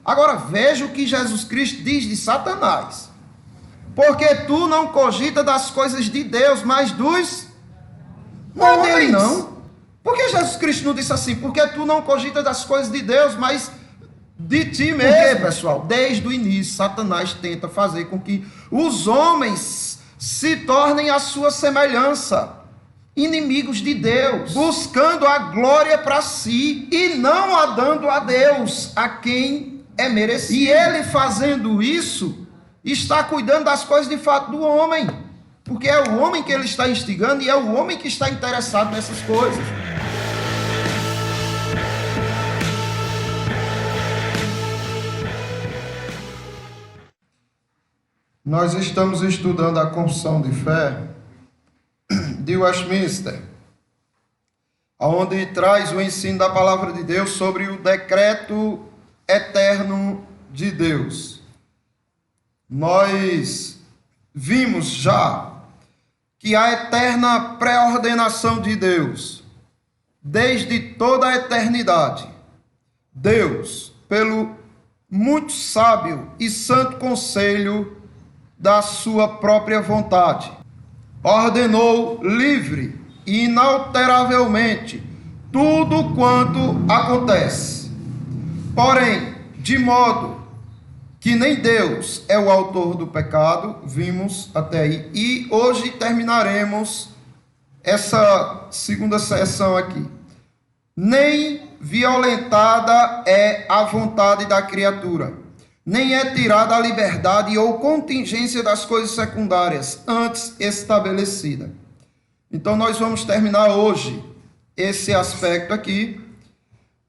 Agora veja o que Jesus Cristo diz de Satanás. Porque tu não cogita das coisas de Deus, mas dos não dele não. Por que Jesus Cristo não disse assim? Porque tu não cogita das coisas de Deus, mas de ti mesmo. Por quê, pessoal? Desde o início, Satanás tenta fazer com que os homens se tornem a sua semelhança, inimigos de Deus, buscando a glória para si e não a dando a Deus, a quem é merecido. E ele fazendo isso, está cuidando das coisas de fato do homem, porque é o homem que ele está instigando e é o homem que está interessado nessas coisas. Nós estamos estudando a Confissão de Fé de Westminster, onde traz o ensino da palavra de Deus sobre o decreto eterno de Deus. Nós vimos já que a eterna pré-ordenação de Deus, desde toda a eternidade, Deus, pelo muito sábio e santo conselho da sua própria vontade, ordenou livre e inalteravelmente tudo quanto acontece. Porém, de modo que nem Deus é o autor do pecado, vimos até aí, e hoje terminaremos essa segunda sessão aqui. Nem violentada é a vontade da criatura, nem é tirada a liberdade ou contingência das coisas secundárias antes estabelecida. Então nós vamos terminar hoje esse aspecto aqui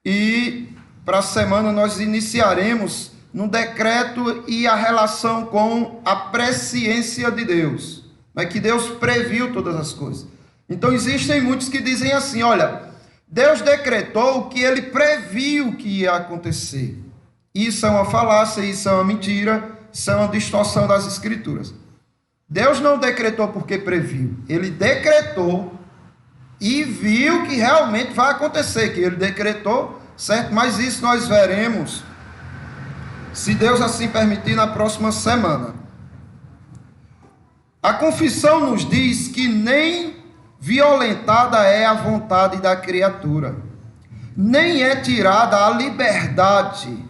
e para a semana nós iniciaremos no decreto e a relação com a presciência de Deus, que Deus previu todas as coisas. Então existem muitos que dizem assim, olha, Deus decretou o que ele previu que ia acontecer. Isso é uma falácia, isso é uma mentira, isso é uma distorção das Escrituras. Deus não decretou porque previu. Ele decretou e viu que realmente vai acontecer, que ele decretou, certo? Mas isso nós veremos, se Deus assim permitir, na próxima semana. A confissão nos diz que nem violentada é a vontade da criatura, nem é tirada a liberdade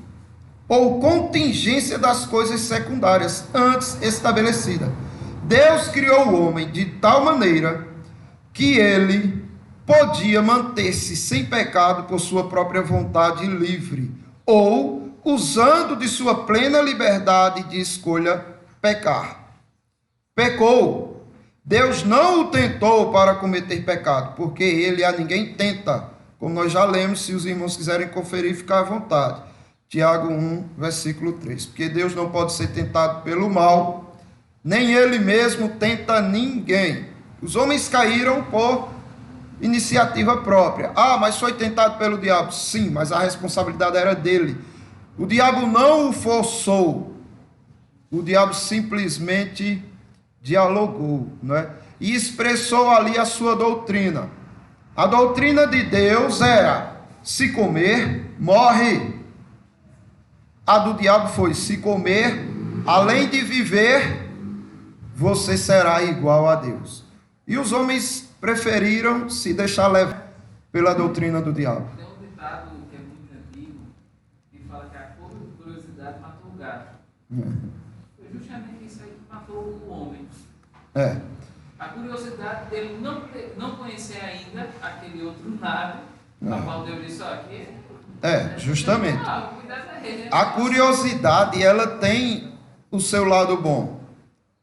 ou contingência das coisas secundárias antes estabelecida. Deus criou o homem de tal maneira que ele podia manter-se sem pecado por sua própria vontade livre, ou usando de sua plena liberdade de escolha pecar. Pecou. Deus não o tentou para cometer pecado, porque ele a ninguém tenta, como nós já lemos, se os irmãos quiserem conferir, ficar à vontade. Tiago 1, versículo 3. Porque Deus não pode ser tentado pelo mal, nem ele mesmo tenta ninguém. Os homens caíram por iniciativa própria. Ah, mas foi tentado pelo diabo. Sim, mas a responsabilidade era dele. O diabo não o forçou. O diabo simplesmente dialogou, não é? E expressou ali a sua doutrina. A doutrina de Deus era: se comer, morre. A do diabo foi: se comer, além de viver, você será igual a Deus. E os homens preferiram se deixar levar pela doutrina do diabo. Tem um ditado que é muito antigo, que fala que a curiosidade matou o gato. Foi justamente isso aí que matou o homem. A curiosidade dele não conhecer ainda aquele outro lado, a qual Deus disse, aqui... Justamente. A curiosidade, ela tem o seu lado bom.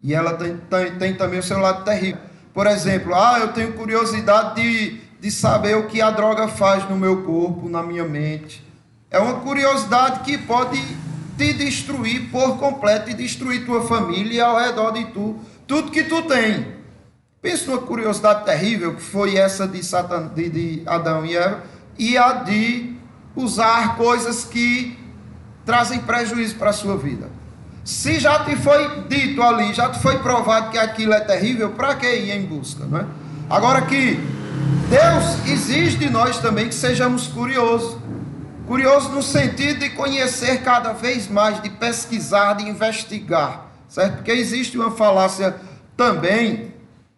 E ela tem também o seu lado terrível. Por exemplo, eu tenho curiosidade de saber o que a droga faz no meu corpo, na minha mente. É uma curiosidade que pode te destruir por completo e destruir tua família e ao redor de tu, tudo que tu tem. Pensa numa curiosidade terrível que foi essa de Adão e Eva, e a de usar coisas que trazem prejuízo para a sua vida. Se já te foi dito ali, já te foi provado que aquilo é terrível, para que ir em busca, não é? Agora que Deus exige de nós também que sejamos curiosos. Curioso no sentido de conhecer cada vez mais, de pesquisar, de investigar, certo? Porque existe uma falácia também,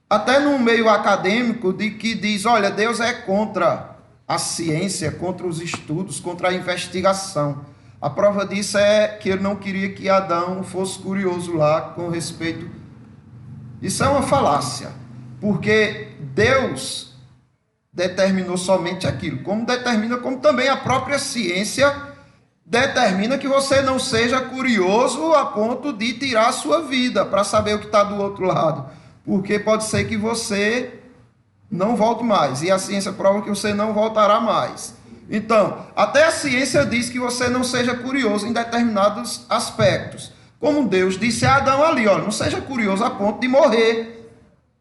até no meio acadêmico, de que diz, olha, Deus é contra a ciência, contra os estudos, contra a investigação. A prova disso é que ele não queria que Adão fosse curioso lá com respeito. Isso é uma falácia, porque Deus determinou somente aquilo, como também a própria ciência determina que você não seja curioso a ponto de tirar a sua vida para saber o que está do outro lado, porque pode ser que você não volte mais, e a ciência prova que você não voltará mais. Então, até a ciência diz que você não seja curioso em determinados aspectos, como Deus disse a Adão ali, olha, não seja curioso a ponto de morrer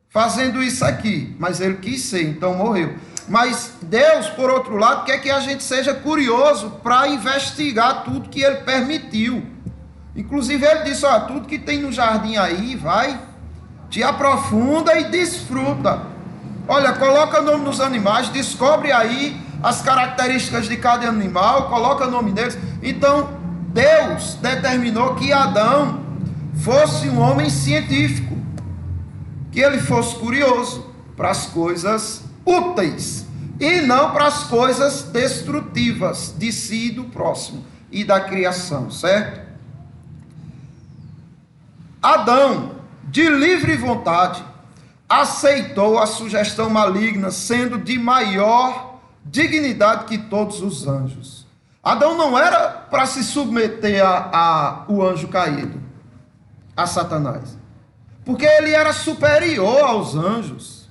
fazendo isso aqui, mas ele quis ser, então morreu. Mas Deus, por outro lado, quer que a gente seja curioso para investigar tudo que ele permitiu. Inclusive ele disse, ó, tudo que tem no jardim aí, vai, te aprofunda e desfruta. Olha, coloca nome nos animais, descobre aí as características de cada animal, coloca nome neles. Então, Deus determinou que Adão fosse um homem científico, que ele fosse curioso para as coisas úteis e não para as coisas destrutivas de si e do próximo e da criação, certo? Adão, de livre vontade, aceitou a sugestão maligna, sendo de maior dignidade que todos os anjos. Adão não era para se submeter o anjo caído, a Satanás, porque ele era superior aos anjos.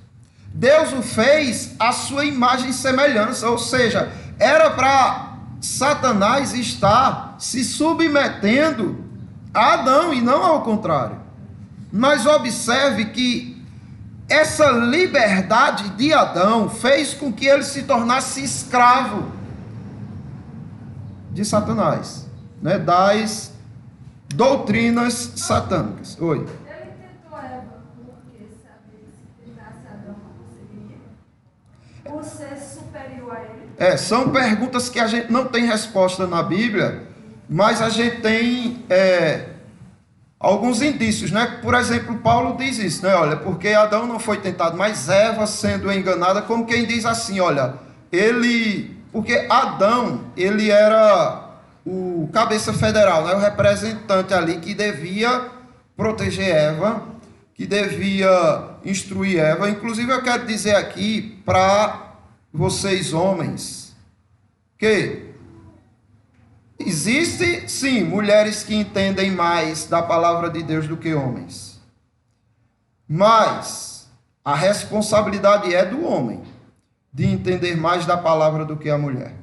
Deus o fez à sua imagem e semelhança, ou seja, era para Satanás estar se submetendo a Adão e não ao contrário. Mas observe que essa liberdade de Adão fez com que ele se tornasse escravo de Satanás, né, das doutrinas satânicas. Oi. Por ser superior a ele? São perguntas que a gente não tem resposta na Bíblia, mas a gente tem alguns indícios, né? Por exemplo, Paulo diz isso, né? Olha, porque Adão não foi tentado, mas Eva sendo enganada, como quem diz assim, olha, porque Adão, ele era o cabeça federal, né? O representante ali que devia proteger Eva, que devia instruir Eva. Inclusive eu quero dizer aqui para vocês homens, que existe sim mulheres que entendem mais da palavra de Deus do que homens, mas a responsabilidade é do homem de entender mais da palavra do que a mulher,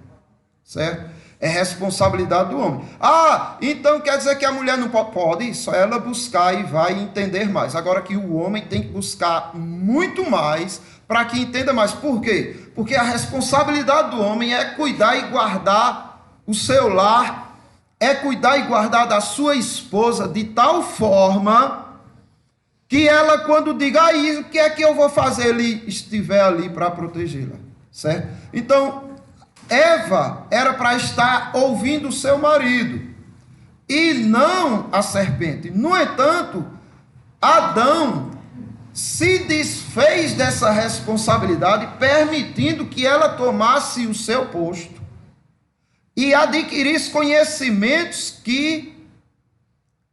certo? É responsabilidade do homem. Então quer dizer que a mulher não pode, só ela buscar e vai entender mais. Agora que o homem tem que buscar muito mais para que entenda mais. Por quê? Porque a responsabilidade do homem é cuidar e guardar o seu lar, é cuidar e guardar da sua esposa de tal forma que ela, quando diga, o que é que eu vou fazer, ele estiver ali para protegê-la, certo? Então, Eva era para estar ouvindo o seu marido e não a serpente. No entanto, Adão se desfez dessa responsabilidade, permitindo que ela tomasse o seu posto e adquirisse conhecimentos que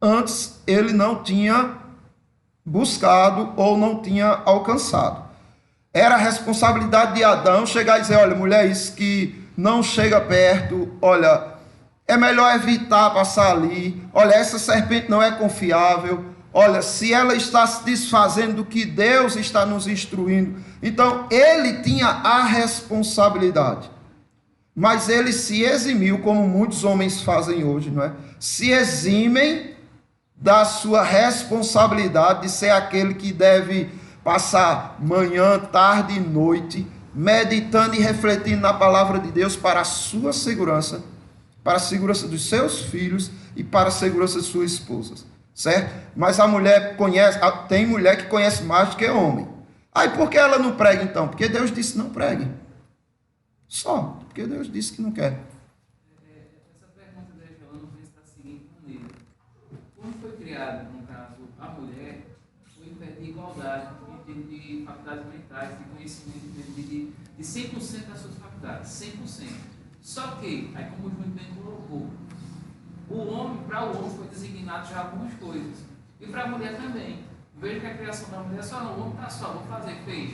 antes ele não tinha buscado ou não tinha alcançado. Era a responsabilidade de Adão chegar e dizer, olha, mulher, isso que não chega perto, olha, é melhor evitar passar ali, olha, essa serpente não é confiável, olha, se ela está se desfazendo do que Deus está nos instruindo. Então, ele tinha a responsabilidade, mas ele se eximiu, como muitos homens fazem hoje, não é? Se eximem da sua responsabilidade de ser aquele que deve passar manhã, tarde e noite meditando e refletindo na palavra de Deus para a sua segurança, para a segurança dos seus filhos e para a segurança de suas esposas, certo? Mas a mulher tem mulher que conhece mais do que homem. Aí por que ela não prega então? Porque Deus disse não pregue. Só, porque Deus disse que não quer. criada, no caso, a mulher, foi impede de igualdade, de faculdades mentais, de conhecimento, de 100% das suas faculdades, 100%. Só que, aí como o Júnior bem colocou, o homem, para o homem foi designado já algumas coisas. E para a mulher também. Veja que a criação da mulher só não, o homem está só, vou fazer, fez.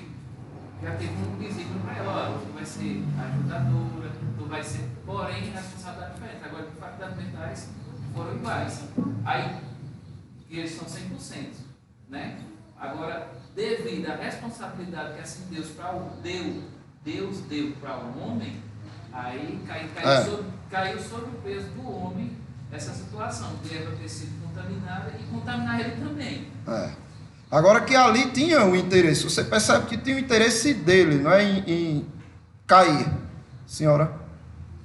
Já teve um desígnio para ela, ó, tu vai ser ajudadora, tu vai ser, porém, responsabilidade diferente. Agora, as faculdades mentais foram iguais. Aí, que eles são 100%, né? Agora, devido à responsabilidade que assim Deus deu para o homem, aí caiu sobre o peso do homem essa situação, de Eva ter sido contaminada e contaminar ele também. Agora que ali tinha o interesse, você percebe que tinha o interesse dele, não é em cair, senhora?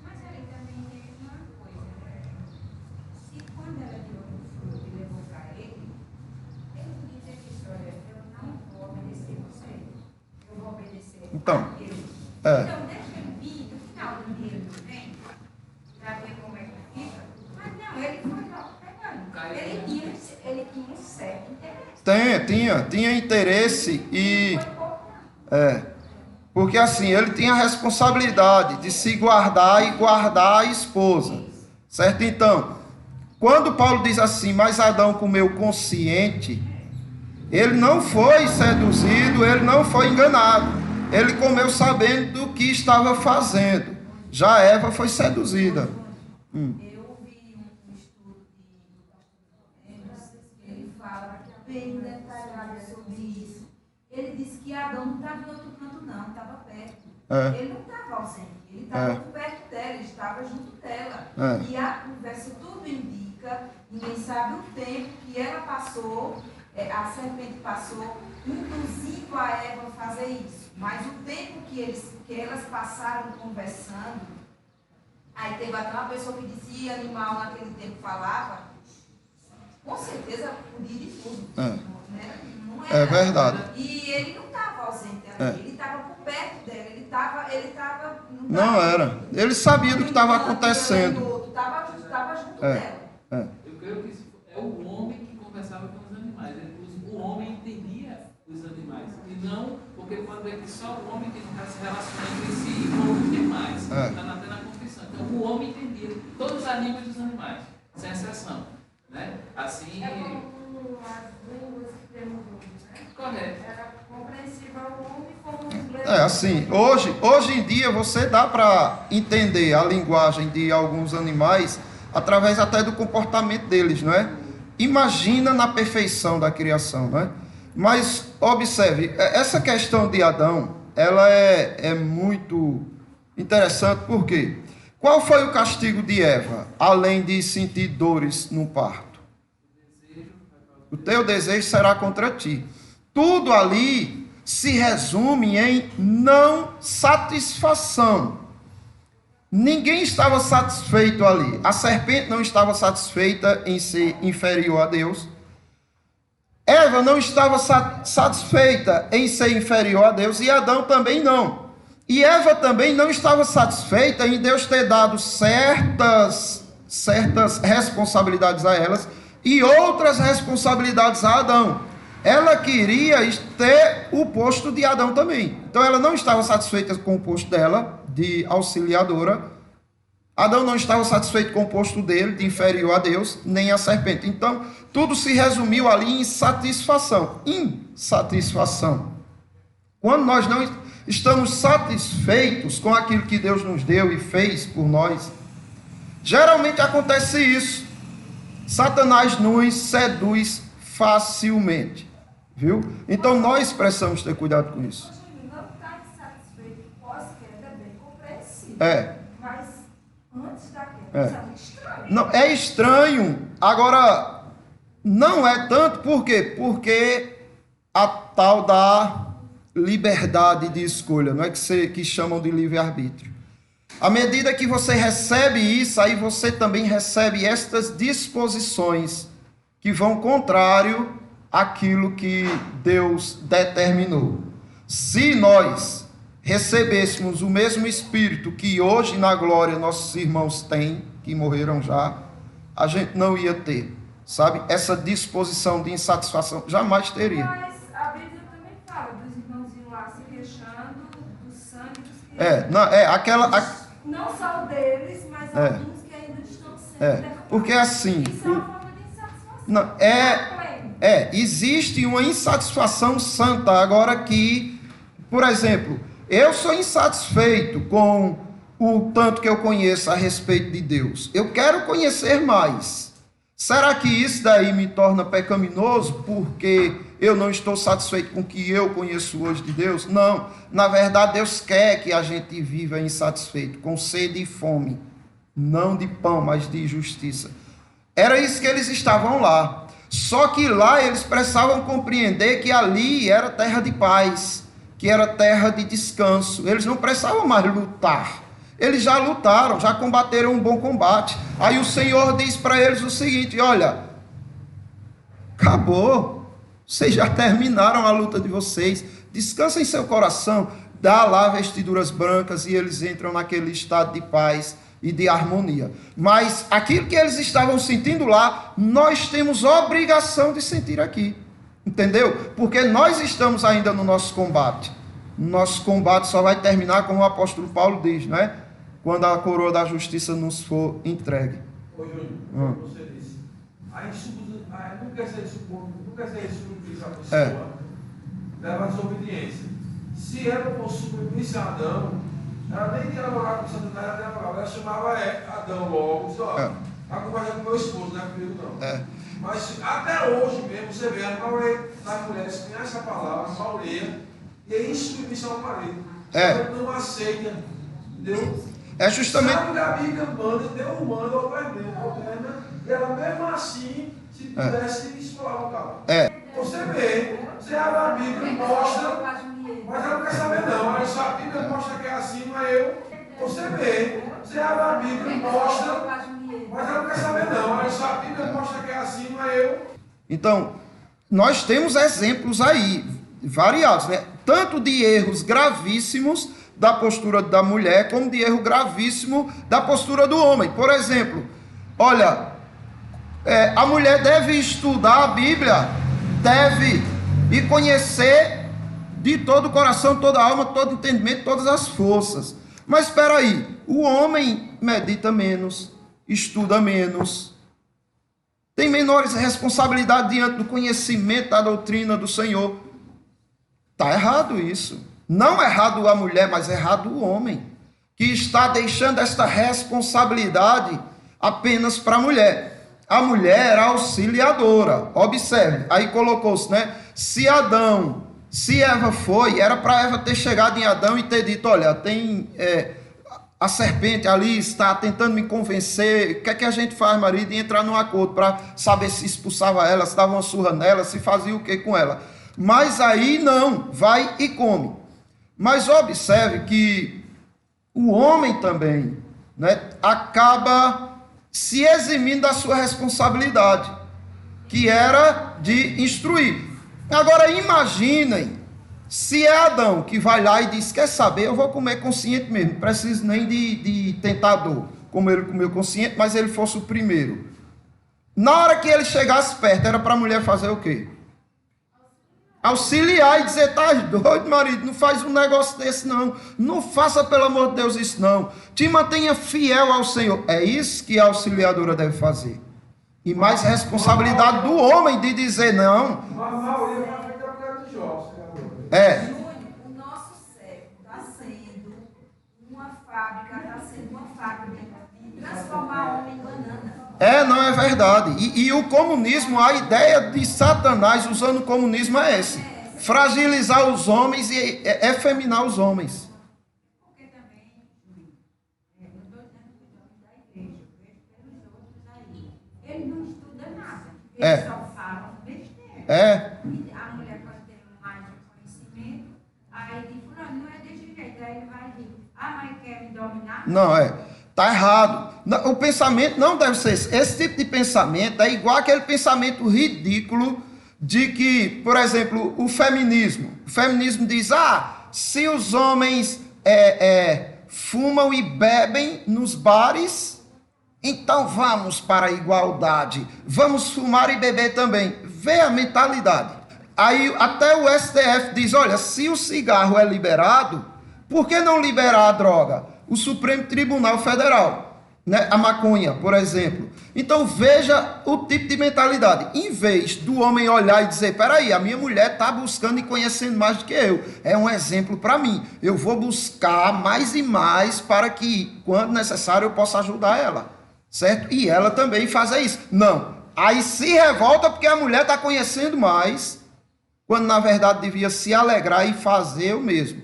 Mas ele também teve uma coisa, né? Se quando ela tirou o fruto e levou para ele podia ter dito, olha, eu não vou obedecer você, eu vou obedecer Então, a Deus. Então, deixa ele vir, no final do dia ele vem, para ver como é que fica. Mas não, ele foi logo pegando. Ele tinha um certo interesse. Tinha interesse e... porque assim, ele tinha a responsabilidade de se guardar e guardar a esposa, certo? Então, quando Paulo diz assim, mas Adão comeu consciente, ele não foi seduzido, ele não foi enganado, ele comeu sabendo do que estava fazendo. Já Eva foi seduzida. Eu vi um estudo de ele fala bem detalhado sobre isso. Ele disse que Adão não estava em outro canto, não, estava perto. Ele não estava ausente, ele estava perto dela, ele estava junto dela. E a conversa tudo indica, ninguém sabe o tempo que ela passou, a serpente passou, induzindo a Eva a fazer isso. Mas o tempo que elas passaram conversando, aí teve até uma pessoa que dizia animal naquele tempo falava, com certeza podia de tudo. Né? Não era. É verdade. E ele não estava ausente ali, ele estava por perto dela, ele estava não era. Ele sabia do que estava acontecendo. Estava junto dela. Eu creio que isso é o homem que conversava com os animais. O homem entendia os animais. E não, porque quando é que só o homem que não está se relacionando entre si com os demais. Está na confissão. Então o homem entendia todos os animais dos animais, sem exceção. Né? Assim. É como as línguas que temos hoje, né? Correto. Era compreensível ao homem como o inglês. Assim, hoje em dia você dá para entender a linguagem de alguns animais através até do comportamento deles, não é? Imagina na perfeição da criação, não é? Mas observe, essa questão de Adão, ela é muito interessante, por quê? Qual foi o castigo de Eva, além de sentir dores no parto? O teu desejo será contra ti. Tudo ali se resume em não satisfação. Ninguém estava satisfeito ali. A serpente não estava satisfeita em ser inferior a Deus. Eva não estava satisfeita em ser inferior a Deus, e Adão também não. E Eva também não estava satisfeita em Deus ter dado certas responsabilidades a elas e outras responsabilidades a Adão. Ela queria ter o posto de Adão também. Então ela não estava satisfeita com o posto dela, de auxiliadora. Adão não estava satisfeito com o posto dele, de inferior a Deus, nem a serpente. Então tudo se resumiu ali em insatisfação. Insatisfação. Quando nós não estamos satisfeitos com aquilo que Deus nos deu e fez por nós, geralmente acontece isso. Satanás nos seduz facilmente, viu? Então nós precisamos ter cuidado com isso. Não está insatisfeito pós queda, bem compreensível. Mas antes da queda, isso é muito estranho. Não, é estranho. Agora, não é tanto, por quê? Porque a tal da liberdade de escolha, não é que chamam de livre-arbítrio. À medida que você recebe isso, aí você também recebe estas disposições que vão contrário àquilo que Deus determinou. Se nós recebêssemos o mesmo Espírito que hoje na glória nossos irmãos têm, que morreram já, a gente não ia ter sabe? Essa disposição de insatisfação, jamais teria. Mas a Bíblia também fala dos irmãozinhos lá se queixando do sangue dos que... Não só o deles, mas alguns que ainda estão sendo porque assim... Isso é uma forma de insatisfação. Não, existe uma insatisfação santa. Agora que, por exemplo, eu sou insatisfeito com o tanto que eu conheço a respeito de Deus. Eu quero conhecer mais. Será que isso daí me torna pecaminoso porque eu não estou satisfeito com o que eu conheço hoje de Deus? Não. Na verdade, Deus quer que a gente viva insatisfeito, com sede e fome. Não de pão, mas de justiça. Era isso que eles estavam lá. Só que lá eles precisavam compreender que ali era terra de paz, que era terra de descanso. Eles não precisavam mais lutar. Eles já lutaram, já combateram um bom combate. Aí o Senhor diz para eles o seguinte: olha, acabou. Vocês já terminaram a luta de vocês. Descansem seu coração. Dá lá vestiduras brancas e eles entram naquele estado de paz e de harmonia. Mas aquilo que eles estavam sentindo lá, nós temos obrigação de sentir aqui. Entendeu? Porque nós estamos ainda no nosso combate. Nosso combate só vai terminar, como o apóstolo Paulo diz, não é? Quando a coroa da justiça nos for entregue. Ô Júnior, como você disse, não quer ser submissa a pessoa, leva a desobediência. Se ela fosse submissa a Adão, ela nem ia namorar com Satanás, ela chamava Adão logo, disse, ó, a culpa é com meu esposo, não é comigo não. Mas até hoje mesmo, você vê, a maioria das mulheres conhece a palavra, a maioria, e é insubmissão ao marido. Ela não aceita, entendeu? É justamente... Sabe que a Bíblia manda, Deus manda, ordena, e ela mesmo assim, se pudesse, isso falava o cara. Você vê, você abre a Bíblia e mostra, mas ela não quer saber não, aí só a Bíblia mostra que é assim, não é eu. Você vê, você abre a Bíblia e mostra, mas ela não quer saber não, aí só a Bíblia mostra que é assim, não é eu. Então, nós temos exemplos aí, variados, né? Tanto de erros gravíssimos da postura da mulher, como de erro gravíssimo da postura do homem. Por exemplo, olha, a mulher deve estudar a Bíblia, deve, e conhecer de todo o coração, toda a alma, todo o entendimento, todas as forças. Mas espera aí, o homem medita menos, estuda menos, tem menores responsabilidades diante do conhecimento da doutrina do Senhor. Está errado isso. Não errado a mulher, mas errado o homem, que está deixando esta responsabilidade apenas para a mulher. A mulher era auxiliadora. Observe, aí colocou-se, né? Se Eva foi, era para Eva ter chegado em Adão e ter dito, olha, tem a serpente ali, está tentando me convencer, o que é que a gente faz, marido? E entrar num acordo para saber se expulsava ela, se dava uma surra nela, se fazia o que com ela. Mas aí não, vai e come. Mas observe que o homem também, né, acaba se eximindo da sua responsabilidade, que era de instruir. Agora imaginem se é Adão que vai lá e diz, quer saber, eu vou comer consciente mesmo, não preciso nem de tentador, como ele comeu consciente, mas ele fosse o primeiro. Na hora que ele chegasse perto, era para a mulher fazer o quê? Auxiliar e dizer, tá doido, marido, não faz um negócio desse não, não faça pelo amor de Deus isso não, te mantenha fiel ao Senhor. É isso que a auxiliadora deve fazer. E mais responsabilidade do homem de dizer não. O nosso século está sendo uma fábrica de transformar homem em banana. Não é verdade. E o comunismo, a ideia de Satanás usando o comunismo é essa: fragilizar os homens e efeminar os homens. Porque também, eu estou dizendo que o homem da igreja, pelos outros aí, ele não estuda nada. Ele só fala besteira. E a mulher pode ter mais conhecimento, aí diz, não é desse jeito, aí ele vai dizer, mas quer me dominar? Não, está errado. O pensamento não deve ser esse. Esse tipo de pensamento é igual aquele pensamento ridículo de que, por exemplo, o feminismo. O feminismo diz, se os homens fumam e bebem nos bares, Então vamos para a igualdade, vamos fumar e beber também. Vê a mentalidade. Aí até o STF diz, olha, se o cigarro é liberado, por que não liberar a droga? O Supremo Tribunal Federal, né? A maconha, por exemplo. Então veja o tipo de mentalidade. Em vez do homem olhar e dizer, peraí, a minha mulher está buscando e conhecendo mais do que eu. É um exemplo para mim. Eu vou buscar mais e mais para que, quando necessário, eu possa ajudar ela. Certo? E ela também faz isso. Não. Aí se revolta porque a mulher está conhecendo mais, quando na verdade devia se alegrar e fazer o mesmo.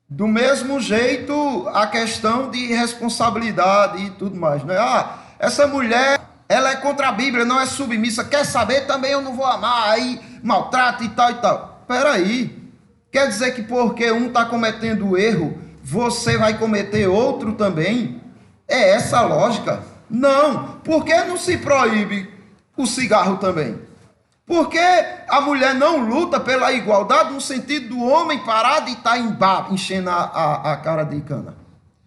Do mesmo jeito, a questão de responsabilidade e tudo mais, né? Ah, essa mulher, ela é contra a Bíblia, não é submissa, quer saber, também eu não vou amar, aí maltrata e tal e tal. Peraí, quer dizer que porque um está cometendo erro, você vai cometer outro também? É essa a lógica? Não, por que não se proíbe o cigarro também? Porque a mulher não luta pela igualdade no sentido do homem parar de estar enchendo a cara de cana.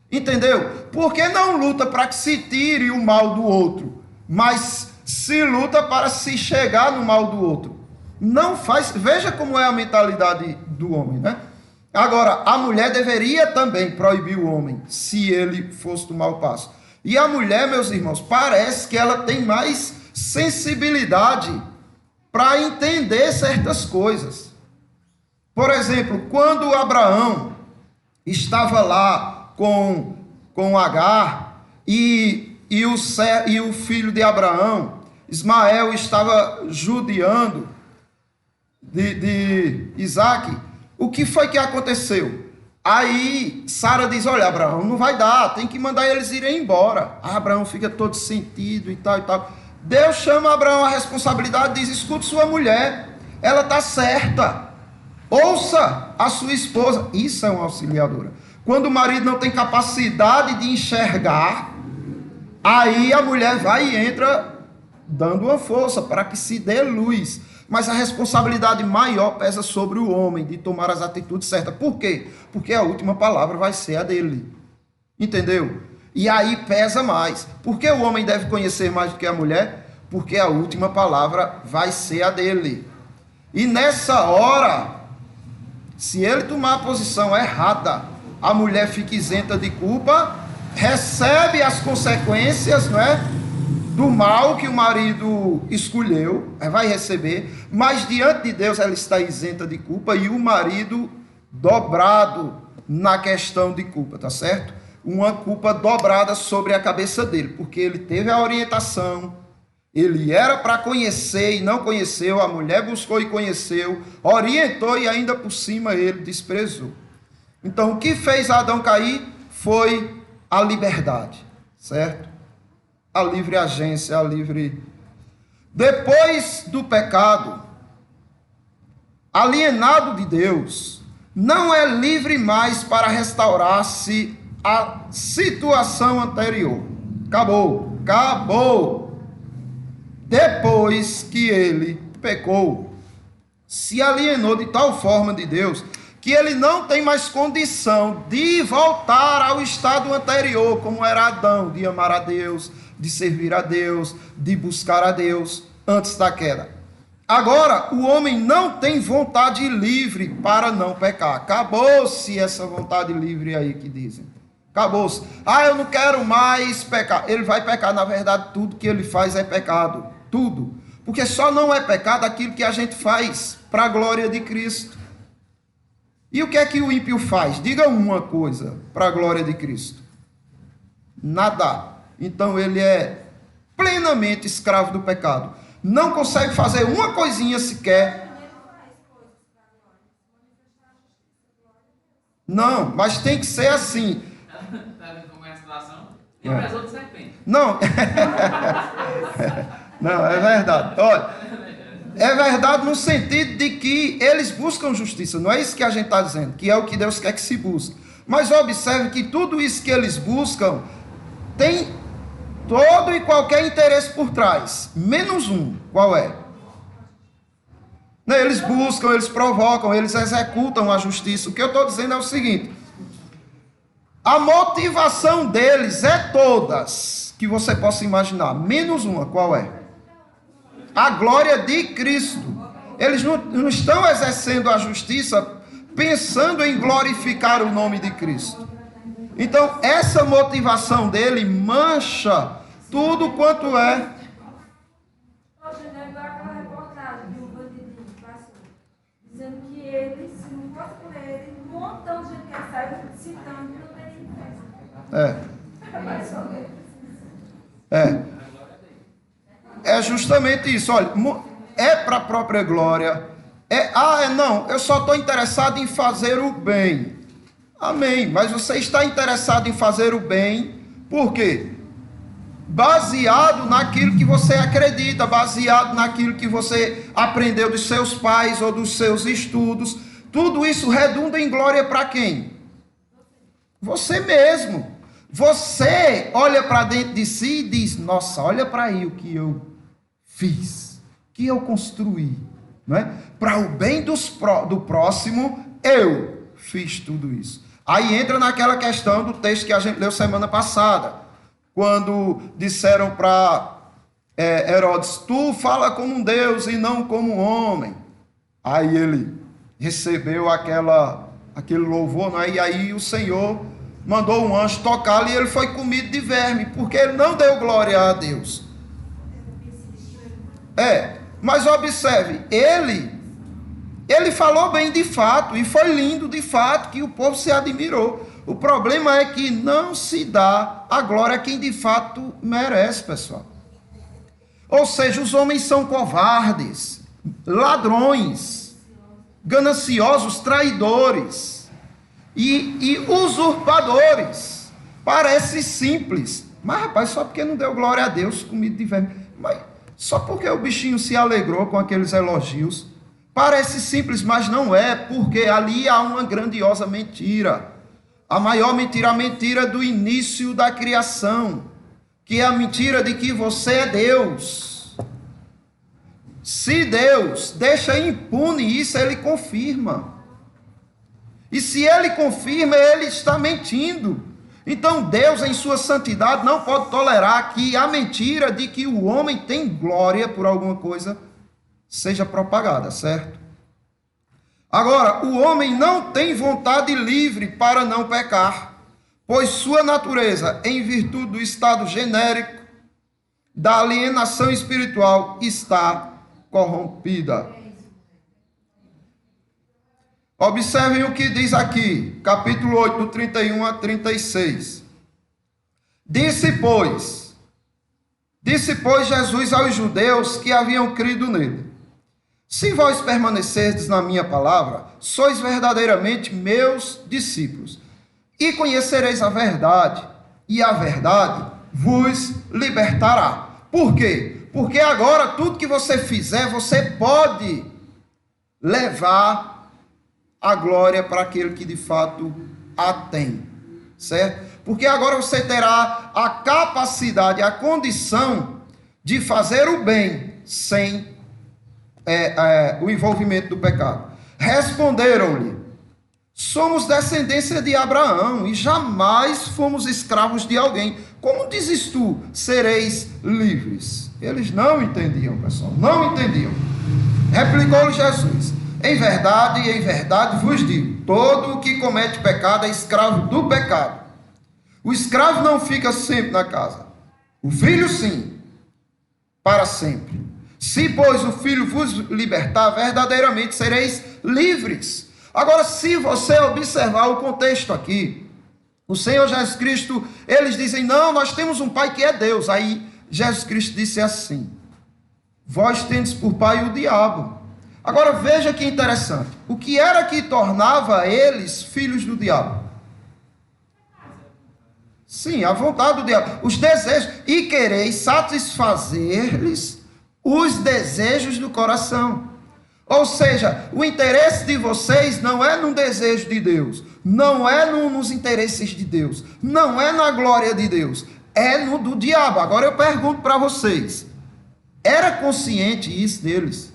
Entendeu? Porque não luta para que se tire o mal do outro, mas se luta para se chegar no mal do outro. Não faz. Veja como é a mentalidade do homem, né? Agora, a mulher deveria também proibir o homem, se ele fosse tomar o passo. E a mulher, meus irmãos, parece que ela tem mais sensibilidade para entender certas coisas. Por exemplo, quando Abraão estava lá com Agar e o filho de Abraão, Ismael, estava judiando de Isaac, o que foi que aconteceu? Aí Sara diz, olha, Abraão, não vai dar, tem que mandar eles irem embora. Abraão fica todo sentido e tal e tal. Deus chama Abraão a responsabilidade e diz, escute sua mulher, ela está certa, ouça a sua esposa. Isso é uma auxiliadora. Quando o marido não tem capacidade de enxergar, aí a mulher vai e entra dando uma força para que se dê luz. Mas a responsabilidade maior pesa sobre o homem de tomar as atitudes certas. Por quê? Porque a última palavra vai ser a dele. Entendeu? E aí pesa mais. Por que o homem deve conhecer mais do que a mulher? Porque a última palavra vai ser a dele. E nessa hora, se ele tomar a posição errada, a mulher fica isenta de culpa, recebe as consequências, não é? Do mal que o marido escolheu, vai receber, mas diante de Deus ela está isenta de culpa e o marido dobrado na questão de culpa, tá certo? Uma culpa dobrada sobre a cabeça dele, porque ele teve a orientação, ele era para conhecer e não conheceu, a mulher buscou e conheceu, orientou e ainda por cima ele desprezou. Então o que fez Adão cair foi a liberdade, certo? A livre agência, a livre... Depois do pecado, alienado de Deus, não é livre mais para restaurar-se a situação anterior. Acabou. Depois que ele pecou, se alienou de tal forma de Deus, que ele não tem mais condição de voltar ao estado anterior, como era Adão, de amar a Deus, de servir a Deus, de buscar a Deus antes da queda. Agora, o homem não tem vontade livre para não pecar. Acabou-se essa vontade livre aí que dizem. Acabou-se. Eu não quero mais pecar. Ele vai pecar. Na verdade, tudo que ele faz é pecado. Tudo. Porque só não é pecado aquilo que a gente faz para a glória de Cristo. E o que é que o ímpio faz? Diga uma coisa para a glória de Cristo. Nada. Então ele é plenamente escravo do pecado. Não consegue fazer uma coisinha sequer. Não, mas tem que ser assim. Não. Não, é verdade. Olha, é verdade no sentido de que eles buscam justiça. Não é isso que a gente está dizendo, que é o que Deus quer que se busque. Mas observe que tudo isso que eles buscam tem todo e qualquer interesse por trás, menos um. Qual é? Eles buscam, eles provocam, eles executam a justiça. O que eu estou dizendo é o seguinte: a motivação deles é todas que você possa imaginar. Menos uma, qual é? A glória de Cristo. Eles não estão exercendo a justiça pensando em glorificar o nome de Cristo. Então, essa motivação dele mancha tudo quanto é. Hoje é igual aquela reportagem de um bandidinho que passou, dizendo que ele, se não fosse por ele, um montão de gente que saiu citando que não teria festa. É justamente isso. Olha, é para a própria glória. Não, eu só estou interessado em fazer o bem. Amém. Mas você está interessado em fazer o bem, por quê? Baseado naquilo que você acredita, baseado naquilo que você aprendeu dos seus pais ou dos seus estudos. Tudo isso redunda em glória para quem? Você mesmo. Você olha para dentro de si e diz: nossa, olha para aí o que eu fiz, o que eu construí, não é? Para o bem do próximo, eu fiz tudo isso. Aí entra naquela questão do texto que a gente leu semana passada, quando disseram para Herodes: tu fala como um Deus e não como um homem. Aí ele recebeu aquele louvor, não é? E aí o Senhor mandou um anjo tocá-lo e ele foi comido de verme, porque ele não deu glória a Deus. Mas observe, ele falou bem de fato, e foi lindo de fato, que o povo se admirou. O problema é que não se dá a glória a quem de fato merece, pessoal. Ou seja, os homens são covardes, ladrões, gananciosos, traidores e usurpadores. Parece simples, mas rapaz, só porque não deu glória a Deus, comido de verme. Mas só porque o bichinho se alegrou com aqueles elogios. Parece simples, mas não é, porque ali há uma grandiosa mentira. A maior mentira, a mentira do início da criação, que é a mentira de que você é Deus. Se Deus deixa impune isso, ele confirma. E se ele confirma, ele está mentindo. Então Deus, em sua santidade, não pode tolerar que a mentira de que o homem tem glória por alguma coisa seja propagada, certo? Agora, o homem não tem vontade livre para não pecar, pois sua natureza, em virtude do estado genérico da alienação espiritual, está corrompida. Observem o que diz aqui, capítulo 8, do 31 a 36. Disse, pois Jesus aos judeus que haviam crido nele: se vós permanecerdes na minha palavra, sois verdadeiramente meus discípulos, e conhecereis a verdade, e a verdade vos libertará. Por quê? Porque agora tudo que você fizer, você pode levar a glória para aquele que de fato a tem, certo? Porque agora você terá a capacidade, a condição de fazer o bem sem o envolvimento do pecado. Responderam-lhe: somos descendência de Abraão e jamais fomos escravos de alguém. Como dizes tu, sereis livres? Eles não entendiam, pessoal, não entendiam. Replicou-lhe Jesus: em verdade vos digo, todo o que comete pecado é escravo do pecado. O escravo não fica sempre na casa, o filho sim, para sempre. Se, pois, o filho vos libertar, verdadeiramente sereis livres. Agora, se você observar o contexto aqui, o Senhor Jesus Cristo, eles dizem: não, nós temos um pai que é Deus. Aí Jesus Cristo disse assim: vós tendes por pai o diabo. Agora veja que interessante. O que era que tornava eles filhos do diabo? Sim, a vontade do diabo, os desejos. E quereis satisfazer-lhes os desejos do coração. Ou seja, o interesse de vocês não é no desejo de Deus, não é nos interesses de Deus, não é na glória de Deus, é no do diabo. Agora eu pergunto para vocês: era consciente isso deles?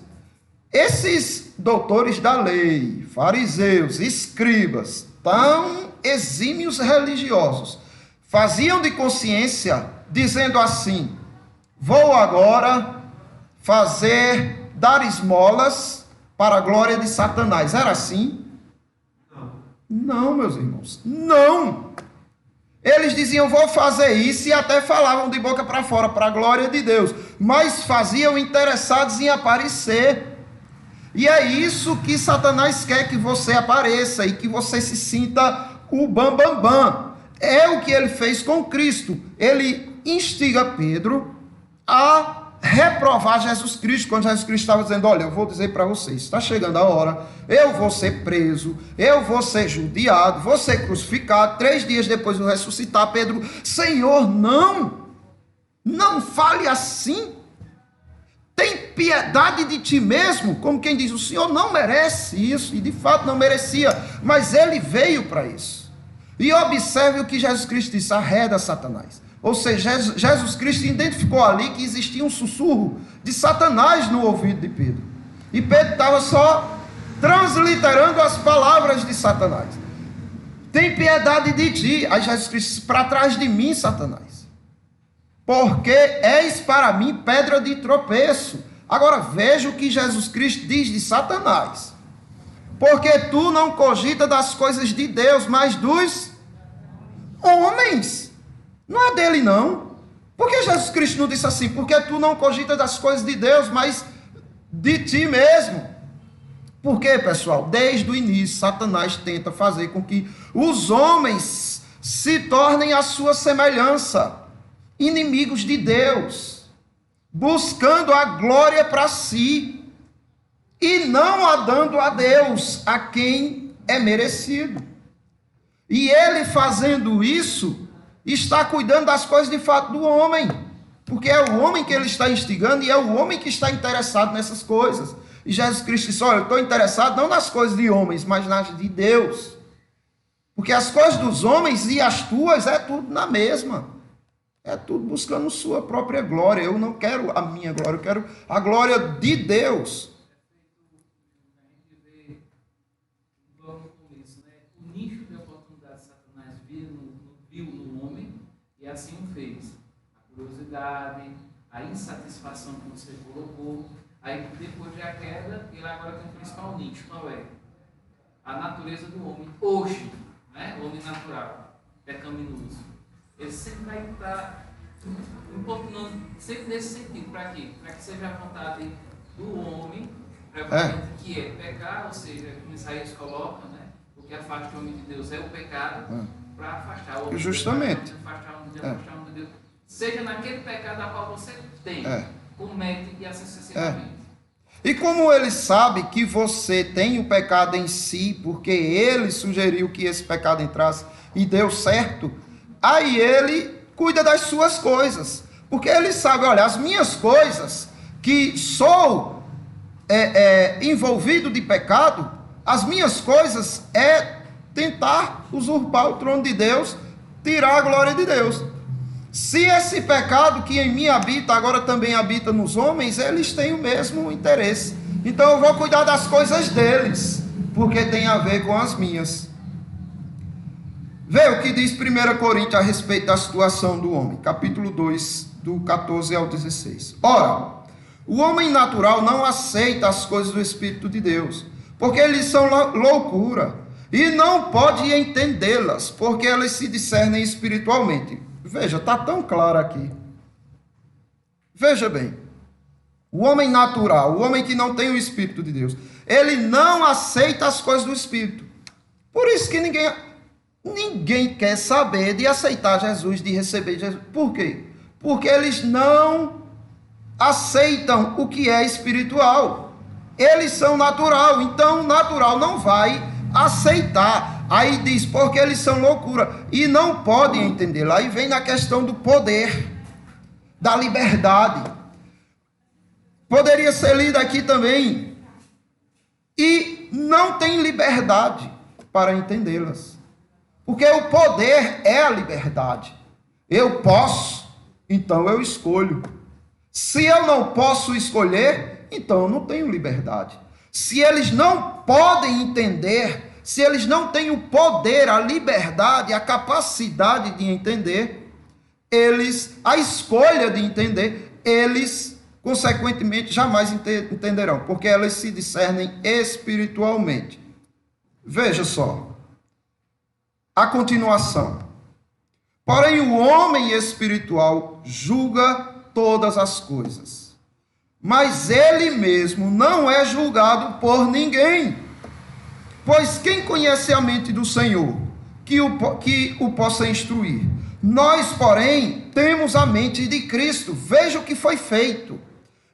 Esses doutores da lei, fariseus, escribas, tão exímios religiosos, faziam de consciência dizendo assim: vou agora dar esmolas para a glória de Satanás. Era assim? Não, meus irmãos, não. Eles diziam, vou fazer isso, e até falavam de boca para fora, para a glória de Deus, mas faziam interessados em aparecer. E é isso que Satanás quer, que você apareça e que você se sinta o bam, bam, bam. É o que ele fez com Cristo. Ele instiga Pedro a reprovar Jesus Cristo, quando Jesus Cristo estava dizendo, olha, eu vou dizer para vocês, está chegando a hora, eu vou ser preso, eu vou ser judiado, vou ser crucificado, 3 dias depois eu ressuscitar. Pedro, Senhor, não fale assim, tem piedade de ti mesmo, como quem diz, o Senhor não merece isso, e de fato não merecia, mas ele veio para isso. E observe o que Jesus Cristo disse, arreda Satanás. Ou seja, Jesus Cristo identificou ali que existia um sussurro de Satanás no ouvido de Pedro. E Pedro estava só transliterando as palavras de Satanás. Tem piedade de ti. Aí Jesus Cristo disse, para trás de mim, Satanás. Porque és para mim pedra de tropeço. Agora veja o que Jesus Cristo diz de Satanás. Porque tu não cogita das coisas de Deus, mas dos homens. Não é dele, não. Por que Jesus Cristo não disse assim? Porque tu não cogita das coisas de Deus, mas de ti mesmo. Por quê, pessoal? Desde o início, Satanás tenta fazer com que os homens se tornem a sua semelhança, inimigos de Deus, buscando a glória para si, e não a dando a Deus, a quem é merecido. E ele fazendo isso, está cuidando das coisas de fato do homem, porque é o homem que ele está instigando e é o homem que está interessado nessas coisas. E Jesus Cristo disse, olha, eu estou interessado não nas coisas de homens, mas nas de Deus, porque as coisas dos homens e as tuas é tudo na mesma, é tudo buscando sua própria glória. Eu não quero a minha glória, eu quero a glória de Deus. E assim o fez. A curiosidade, a insatisfação que você colocou. Aí depois da queda, ele agora tem o principal nicho, qual é? A natureza do homem. Hoje, né? O homem natural, pecaminoso. Ele sempre vai estar importunando, sempre nesse sentido. Para quê? Para que seja a vontade do homem, que é pecar, ou seja, como Isaías coloca, né? O que afasta o homem de Deus é o pecado. Para afastar o homem. Justamente. Afastar o homem de Deus. Seja naquele pecado a qual você tem, comete e assim sucessivamente. E como ele sabe que você tem o pecado em si, porque ele sugeriu que esse pecado entrasse e deu certo, aí ele cuida das suas coisas. Porque ele sabe, olha, as minhas coisas, que sou envolvido de pecado, as minhas coisas é tentar usurpar o trono de Deus, tirar a glória de Deus. Se esse pecado que em mim habita, agora também habita nos homens, eles têm o mesmo interesse. Então eu vou cuidar das coisas deles, porque tem a ver com as minhas. Vê o que diz 1 Coríntios a respeito da situação do homem, capítulo 2, do 14 ao 16. Ora, o homem natural não aceita as coisas do Espírito de Deus, porque eles são loucura, e não pode entendê-las, porque elas se discernem espiritualmente. Veja, está tão claro aqui. Veja bem, o homem natural, o homem que não tem o Espírito de Deus, ele não aceita as coisas do Espírito. Por isso que ninguém quer saber de aceitar Jesus, de receber Jesus. Por quê? Porque eles não aceitam o que é espiritual. Eles são natural, então o natural não vai aceitar. Aí diz, porque eles são loucura e não podem entender. Aí vem na questão do poder, da liberdade. Poderia ser lido aqui também. E não tem liberdade para entendê-las. Porque o poder é a liberdade. Eu posso, então eu escolho. Se eu não posso escolher, então eu não tenho liberdade. Se eles não podem entender, se eles não têm o poder, a liberdade, a capacidade de entender, a escolha de entender, eles, consequentemente, jamais entenderão, porque elas se discernem espiritualmente. Veja só, a continuação. Porém, o homem espiritual julga todas as coisas, mas ele mesmo não é julgado por ninguém. Pois quem conhece a mente do Senhor, que o possa instruir? Nós, porém, temos a mente de Cristo. Veja o que foi feito.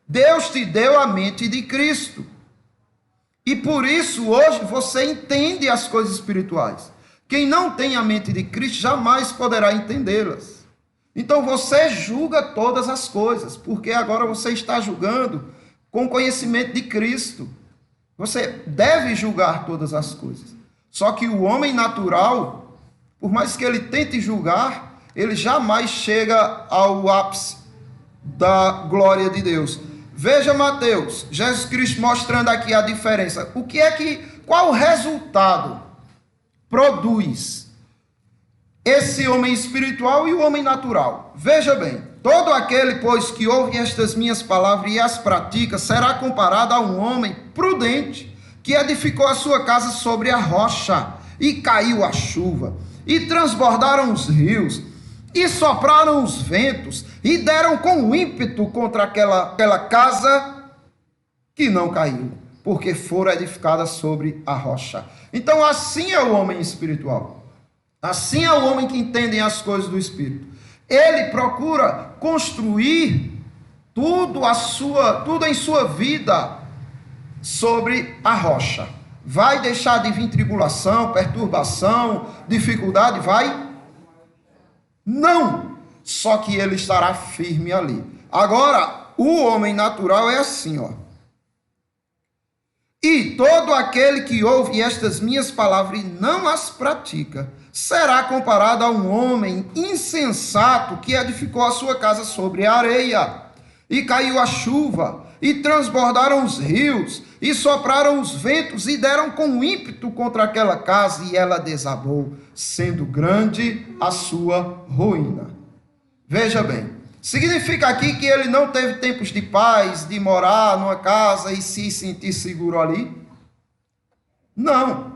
Deus te deu a mente de Cristo. E por isso, hoje, você entende as coisas espirituais. Quem não tem a mente de Cristo jamais poderá entendê-las. Então, você julga todas as coisas, porque agora você está julgando com conhecimento de Cristo. Você deve julgar todas as coisas. Só que o homem natural, por mais que ele tente julgar, ele jamais chega ao ápice da glória de Deus. Veja Mateus, Jesus Cristo mostrando aqui a diferença. Qual o resultado produz esse homem espiritual e o homem natural? Veja bem, todo aquele, pois, que ouve estas minhas palavras e as pratica, será comparado a um homem prudente, que edificou a sua casa sobre a rocha, e caiu a chuva, e transbordaram os rios, e sopraram os ventos, e deram com ímpeto contra aquela casa, que não caiu, porque fora edificada sobre a rocha. Então, assim é o homem espiritual. Assim é o homem que entende as coisas do Espírito. Ele procura construir tudo em sua vida sobre a rocha. Vai deixar de vir tribulação, perturbação, dificuldade? Vai? Não! Só que ele estará firme ali. Agora, o homem natural é assim, ó. E todo aquele que ouve estas minhas palavras e não as pratica, será comparado a um homem insensato que edificou a sua casa sobre a areia. E caiu a chuva, e transbordaram os rios, e sopraram os ventos, e deram com ímpeto contra aquela casa, e ela desabou, sendo grande a sua ruína. Veja bem, significa aqui que ele não teve tempos de paz, de morar numa casa e se sentir seguro ali? Não.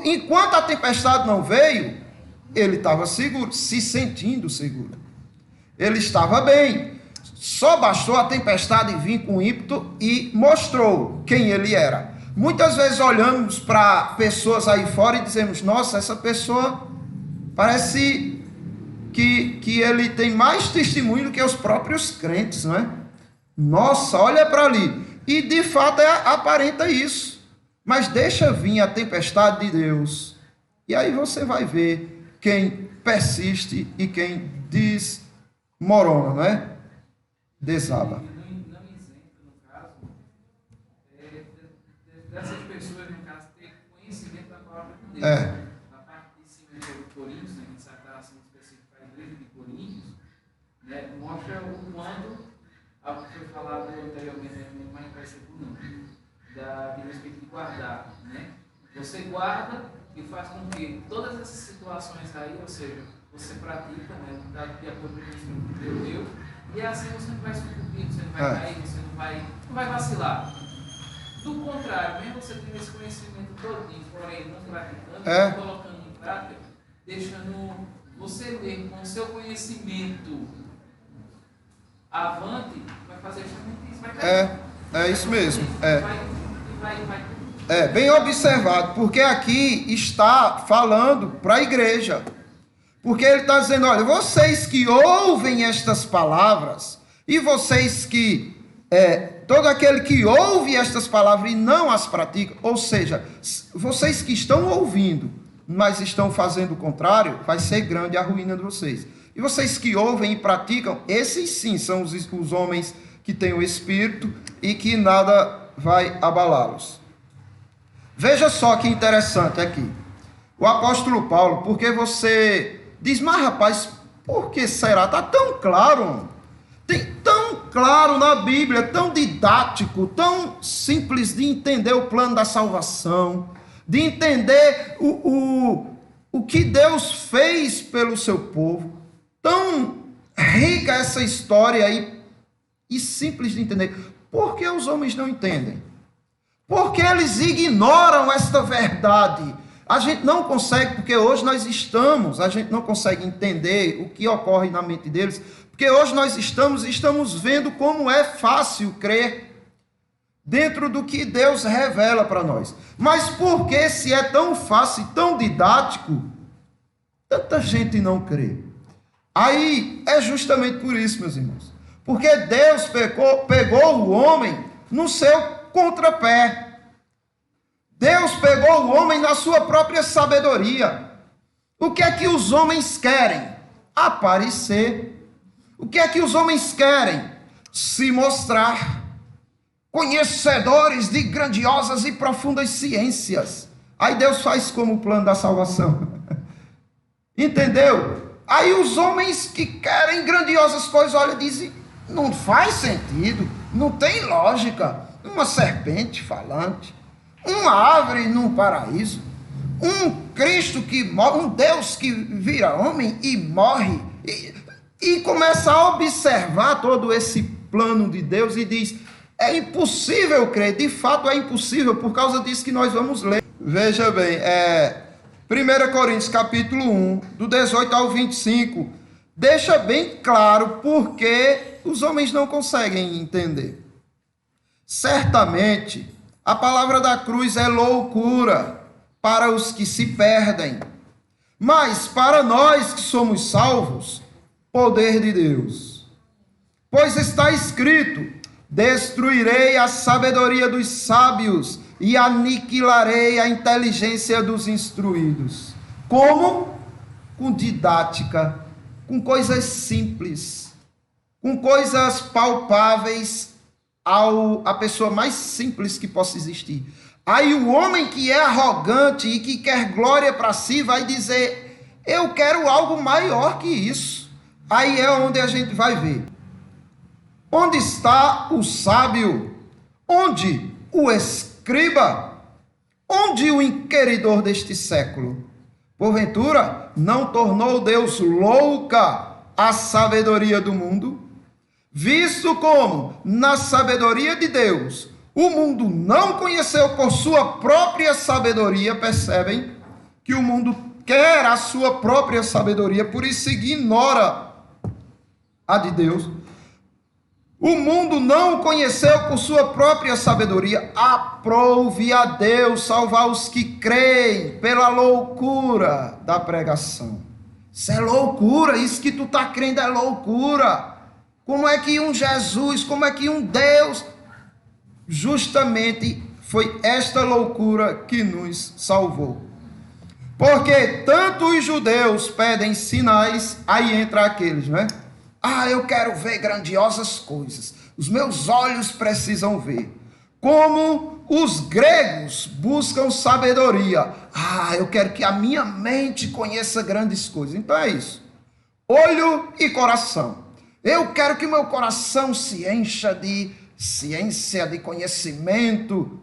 Enquanto a tempestade não veio, ele estava seguro, se sentindo seguro. Ele estava bem. Só bastou a tempestade vir com ímpeto e mostrou quem ele era. Muitas vezes olhamos para pessoas aí fora e dizemos: nossa, essa pessoa parece que ele tem mais testemunho do que os próprios crentes, não é? Nossa, olha para ali. E de fato aparenta isso. Mas deixa vir a tempestade de Deus. E aí você vai ver quem persiste e quem desmorona, não é? Desaba. Não isenta, no caso, dessas pessoas, no caso, ter conhecimento da palavra de Deus. Na parte de cima de Coríntios, né, que a gente sabe que está sendo específico para a igreja de Coríntios, né, mostra o quanto, algo que foi falado anteriormente, mas não vai ser por não, da respeito de guardar. Né? Você guarda e faz com que todas essas situações aí, ou seja, você pratica, né, de acordo com o que Deus deu, e assim você não vai sucumbir, você não vai cair, você não vai vacilar. Do contrário, mesmo você tendo esse conhecimento todinho, porém não praticando, não colocando em prática, deixando você ler com o seu conhecimento avante, vai fazer justamente isso, vai cair. É isso mesmo. Bem observado, porque aqui está falando para a igreja. Porque ele está dizendo: olha, vocês que ouvem estas palavras, e vocês que, todo aquele que ouve estas palavras e não as pratica, ou seja, vocês que estão ouvindo, mas estão fazendo o contrário, vai ser grande a ruína de vocês. E vocês que ouvem e praticam, esses sim são os homens que têm o Espírito e que nada vai abalá-los. Veja só que interessante aqui. O apóstolo Paulo, porque você diz: mas rapaz, por que será? Está tão claro, tem tão claro na Bíblia, tão didático, tão simples de entender o plano da salvação, de entender o que Deus fez pelo seu povo. Tão rica essa história aí e simples de entender. Por que os homens não entendem? Porque eles ignoram esta verdade. A gente não consegue, porque hoje a gente não consegue entender o que ocorre na mente deles, porque hoje nós estamos vendo como é fácil crer dentro do que Deus revela para nós. Mas por que, se é tão fácil e tão didático, tanta gente não crê? Aí é justamente por isso, meus irmãos. Porque Deus pegou o homem no seu contrapé. Deus pegou o homem na sua própria sabedoria. O que é que os homens querem? Aparecer. O que é que os homens querem? Se mostrar conhecedores de grandiosas e profundas ciências. Aí Deus faz como o plano da salvação. Entendeu? Aí os homens que querem grandiosas coisas, olha, dizem, não faz sentido, não tem lógica. Uma serpente falante, uma árvore num paraíso, um Cristo que morre, um Deus que vira homem e morre, e começa a observar todo esse plano de Deus e diz, é impossível crer, de fato é impossível, por causa disso que nós vamos ler. Veja bem, 1 Coríntios capítulo 1, do 18 ao 25, deixa bem claro por que os homens não conseguem entender. Certamente, a palavra da cruz é loucura para os que se perdem, mas para nós que somos salvos, poder de Deus. Pois está escrito, destruirei a sabedoria dos sábios e aniquilarei a inteligência dos instruídos. Como? Com didática, com coisas simples, com coisas palpáveis a pessoa mais simples que possa existir. Aí o homem que é arrogante e que quer glória para si vai dizer, eu quero algo maior que isso. Aí é onde a gente vai ver. Onde está o sábio? Onde o escriba? Onde o inquiridor deste século? Porventura, não tornou Deus louca a sabedoria do mundo? Visto como, na sabedoria de Deus, o mundo não conheceu por sua própria sabedoria, percebem que o mundo quer a sua própria sabedoria, por isso ignora a de Deus. O mundo não o conheceu por sua própria sabedoria. Aprove a Deus salvar os que creem pela loucura da pregação. Isso é loucura, isso que tu está crendo é loucura. Como é que um Jesus, como é que um Deus... Justamente foi esta loucura que nos salvou. Porque tanto os judeus pedem sinais, aí entra aqueles, né? Eu quero ver grandiosas coisas, os meus olhos precisam ver. Como os gregos buscam sabedoria. Eu quero que a minha mente conheça grandes coisas. Então é isso. Olho e coração. Eu quero que meu coração se encha de ciência, de conhecimento.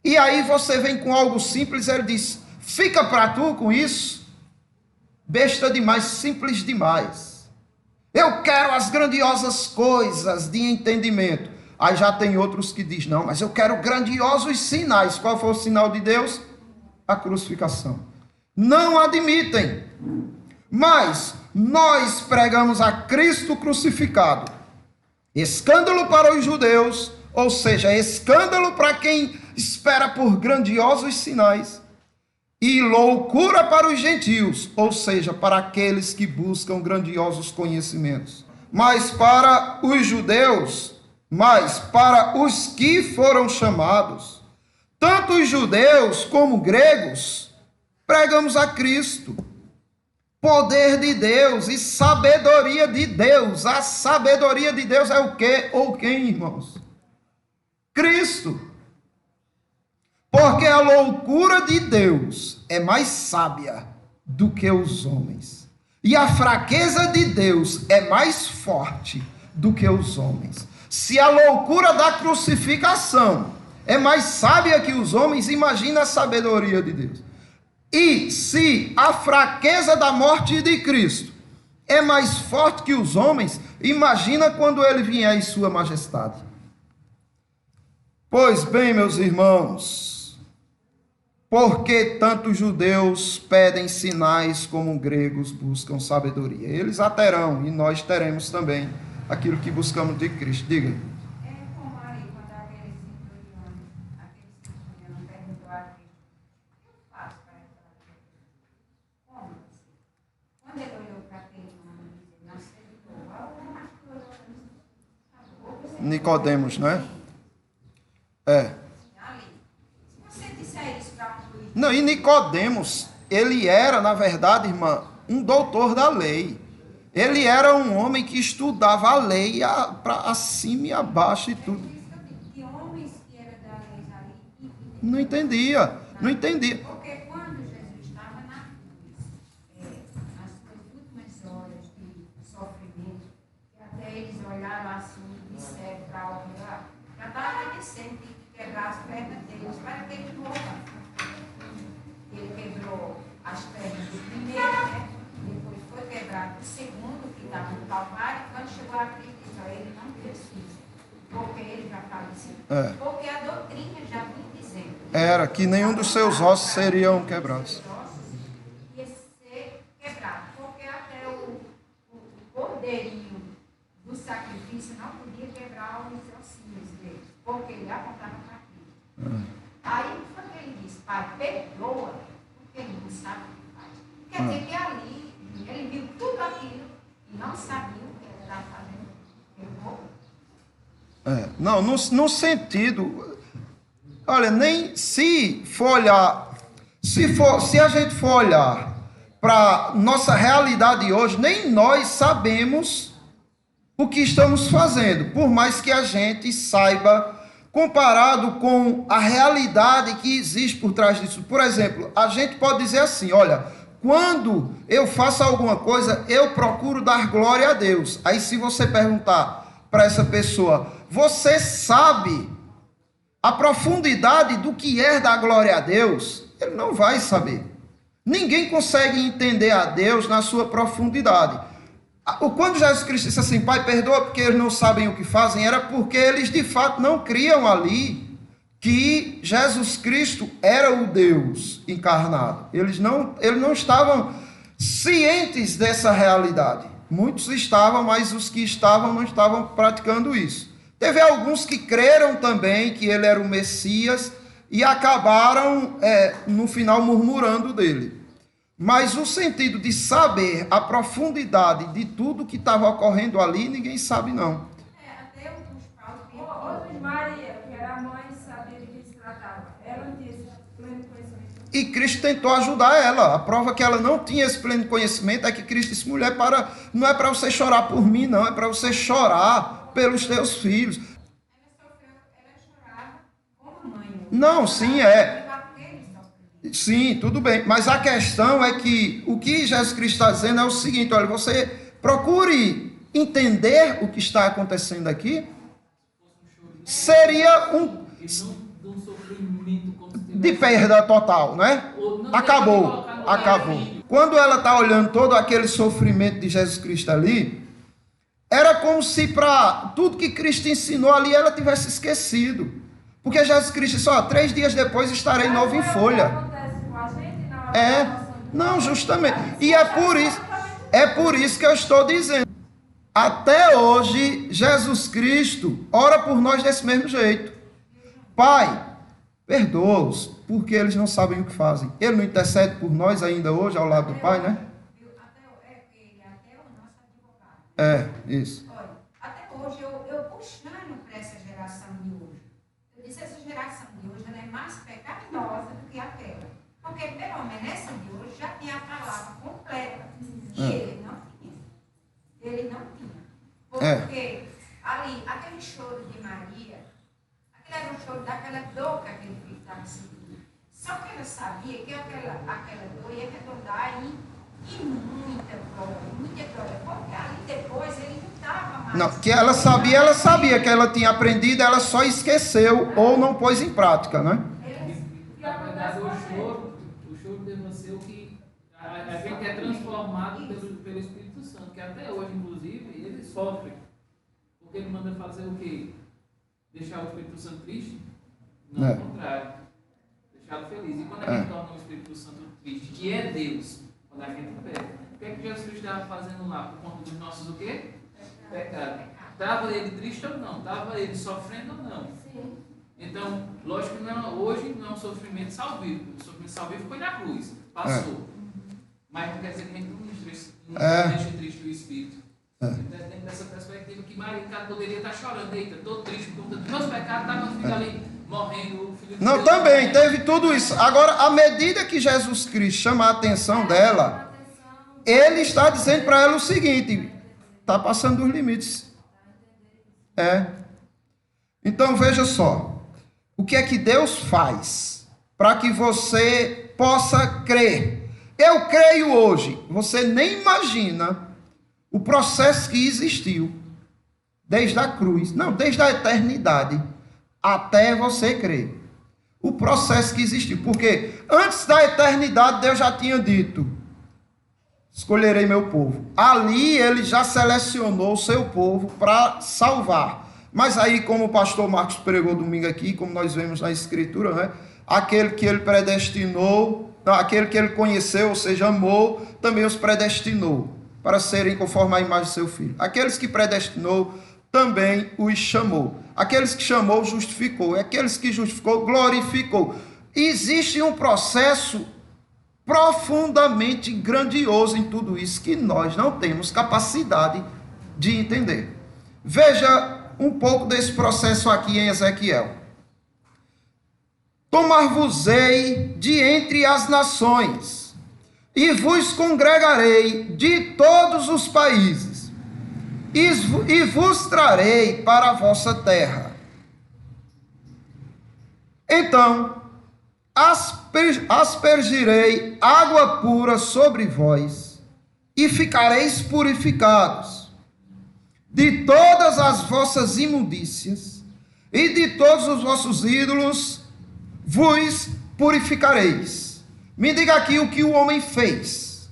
E aí você vem com algo simples, ele diz, fica para tu com isso. Besta demais, simples demais. Eu quero as grandiosas coisas de entendimento. Aí já tem outros que dizem, não, mas eu quero grandiosos sinais. Qual foi o sinal de Deus? A crucificação. Não admitem. Mas nós pregamos a Cristo crucificado. Escândalo para os judeus, ou seja, escândalo para quem espera por grandiosos sinais. E loucura para os gentios, ou seja, para aqueles que buscam grandiosos conhecimentos. Mas para os judeus, mas para os que foram chamados, tanto os judeus como gregos, pregamos a Cristo. Poder de Deus e sabedoria de Deus. A sabedoria de Deus é o quê? Ou quem, irmãos? Cristo. Porque a loucura de Deus é mais sábia do que os homens. E a fraqueza de Deus é mais forte do que os homens. Se a loucura da crucificação é mais sábia que os homens, imagina a sabedoria de Deus. E se a fraqueza da morte de Cristo é mais forte que os homens, imagina quando ele vier em sua majestade. Pois bem, meus irmãos, porque tanto judeus pedem sinais como gregos buscam sabedoria? Eles a terão e nós teremos também aquilo que buscamos de Cristo. Diga. É como ali, quando aquele centurião perguntou a Cristo, o que eu faço para entrar aqui? Como assim? Quando ele olhou para aquele homem e disse, nasceu de novo, Nicodemos, não é? É. Se você disser isso para o Não, e Nicodemos, ele era, na verdade, irmã, um doutor da lei. Ele era um homem que estudava a lei para acima e abaixo e tudo. que homens que eram da lei ali Não entendia, não entendia. porque quando Jesus estava na cruz, nas suas últimas horas de sofrimento, que até eles olharam assim e disseram para orar, já estava acontecendo que quebrar as pernas deles para que ele morra. Ele quebrou as pernas do primeiro, né? Depois foi quebrado o segundo, que estava no Calvário, e quando chegou a Cristo, disse, ó, ele não precisa, porque ele já faleceu. Porque a doutrina já vinha dizendo. Era que nenhum dos seus ossos seriam quebrados. Ia ser quebrado, porque até o cordeirinho do sacrifício não podia quebrar os ossinhos dele, porque ele apontava para Cristo. Aí foi que ele disse, Pai, perdoa, porque ele não sabe o que faz. Quer dizer que ali, ele viu tudo aquilo e não sabia o que ele estava fazendo. Errou. Não, no sentido, olha, nem se for olhar, se a gente for olhar para nossa realidade hoje, nem nós sabemos o que estamos fazendo, por mais que a gente saiba, comparado com a realidade que existe por trás disso. Por exemplo, a gente pode dizer assim, olha, quando eu faço alguma coisa, eu procuro dar glória a Deus. Aí se você perguntar para essa pessoa, você sabe a profundidade do que é dar glória a Deus? Ele não vai saber. Ninguém consegue entender a Deus na sua profundidade. Quando Jesus Cristo disse assim, Pai, perdoa porque eles não sabem o que fazem, era porque eles de fato não criam ali que Jesus Cristo era o Deus encarnado. Eles não estavam cientes dessa realidade. Muitos estavam, mas os que estavam não estavam praticando isso. Teve alguns que creram também que ele era o Messias e acabaram, no final, murmurando dele. Mas o sentido de saber a profundidade de tudo que estava ocorrendo ali, ninguém sabe, não. Até os paus Outra Maria, que era a mãe, sabia de que se tratava. Ela não tinha esse pleno conhecimento. E Cristo tentou ajudar ela. A prova que ela não tinha esse pleno conhecimento é que Cristo disse, mulher, não é para você chorar por mim, não. É para você chorar pelos teus filhos. Ela chorava como mãe. Não, sim, é. Sim, tudo bem. Mas a questão é que o que Jesus Cristo está dizendo é o seguinte, olha, você procure entender o que está acontecendo aqui. Seria de perda total, né? Acabou. Quando ela está olhando todo aquele sofrimento de Jesus Cristo ali, era como se para tudo que Cristo ensinou ali, ela tivesse esquecido. Porque Jesus Cristo disse, 3 dias depois estarei novo em folha. Não, justamente. E é por isso que eu estou dizendo. Até hoje, Jesus Cristo ora por nós desse mesmo jeito. Pai, perdoa-os, porque eles não sabem o que fazem. Ele não intercede por nós ainda hoje, ao lado do Pai, né? Até o nosso advogado. Isso. Olha, até hoje eu puxando para essa geração de hoje. Eu disse, essa geração de hoje ela é mais pecaminosa do que aquela. Porque, pelo menos, essa de hoje já tinha a palavra completa. E ele não tinha. Ele não tinha. Porque ali, aquele choro de Maria, aquele era um choro daquela dor que aquele filho estava sentindo. Só que ela sabia que aquela dor ia redondar em muita glória. Porque ali depois ele não estava mais. Não, que ela sabia que ela tinha aprendido, ela só esqueceu ou não pôs em prática, né? O choro deve ser ele manda fazer o quê? Deixar o Espírito Santo triste? Não, ao contrário. Deixá-lo feliz. E quando a gente torna o Espírito Santo triste, que é Deus, quando a gente peca, o que é que Jesus Cristo estava fazendo lá? Por conta dos nossos o quê? Pecados. Estava ele triste ou não? Estava ele sofrendo ou não? Sim. Então, lógico que não, hoje não é um sofrimento salvífico. O sofrimento salvífico foi na cruz. Passou. Mas não quer dizer que a gente não deixe triste o Espírito. Dentro dessa perspectiva que Maria poderia estar chorando. Eita, estou triste por conta dos meus pecados. Está meu filho ali morrendo. O filho de Não, Deus também morrendo. teve tudo isso. Agora, à medida que Jesus Cristo chama a atenção dela, ele está dizendo para ela o seguinte: está passando dos limites. Então veja só, o que é que Deus faz para que você possa crer? Eu creio hoje. Você nem imagina o processo que existiu desde a cruz, não, desde a eternidade até você crer. O processo que existiu, porque antes da eternidade Deus já tinha dito: escolherei meu povo. Ali ele já selecionou o seu povo para salvar. Mas aí, como o pastor Marcos pregou domingo aqui, como nós vemos na Escritura, né? Aquele que ele predestinou, aquele que ele conheceu, ou seja, amou, também os predestinou para serem conforme a imagem de seu filho. Aqueles que predestinou, também os chamou. Aqueles que chamou, justificou. E aqueles que justificou, glorificou. Existe um processo profundamente grandioso em tudo isso que nós não temos capacidade de entender. Veja um pouco desse processo aqui em Ezequiel. Tomar-vos-ei de entre as nações, e vos congregarei de todos os países, e vos trarei para a vossa terra. Então aspergirei água pura sobre vós, e ficareis purificados de todas as vossas imundícias, e de todos os vossos ídolos vos purificareis. Me diga aqui o que o homem fez.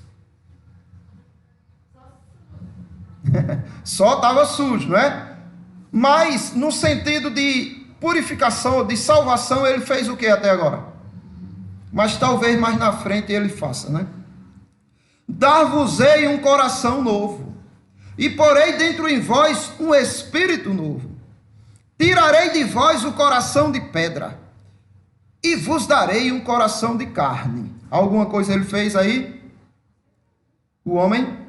Só estava sujo, não é? Mas no sentido de purificação, de salvação, ele fez o que até agora? Mas talvez mais na frente ele faça, né? Dar-vos-ei um coração novo, e porei dentro em vós um espírito novo. Tirarei de vós o coração de pedra, e vos darei um coração de carne. Alguma coisa ele fez aí? O homem?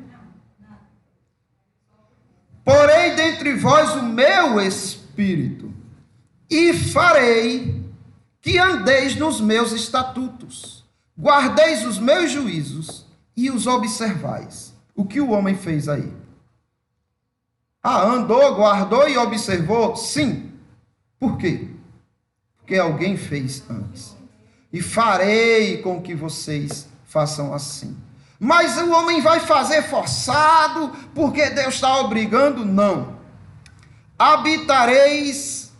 Porei dentre vós o meu espírito, e farei que andeis nos meus estatutos, guardeis os meus juízos e os observais. O que o homem fez aí? Andou, guardou e observou? Sim. Por quê? Porque alguém fez antes. E farei com que vocês façam assim. Mas o homem vai fazer forçado, porque Deus está obrigando? Não. Habitareis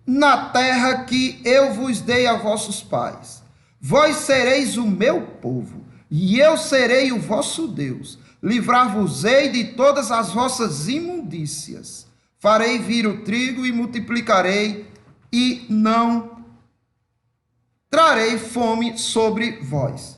na terra que eu vos dei a vossos pais. Vós sereis o meu povo, e eu serei o vosso Deus. Livrar-vos-ei de todas as vossas imundícias. Farei vir o trigo e multiplicarei, e não trarei fome sobre vós.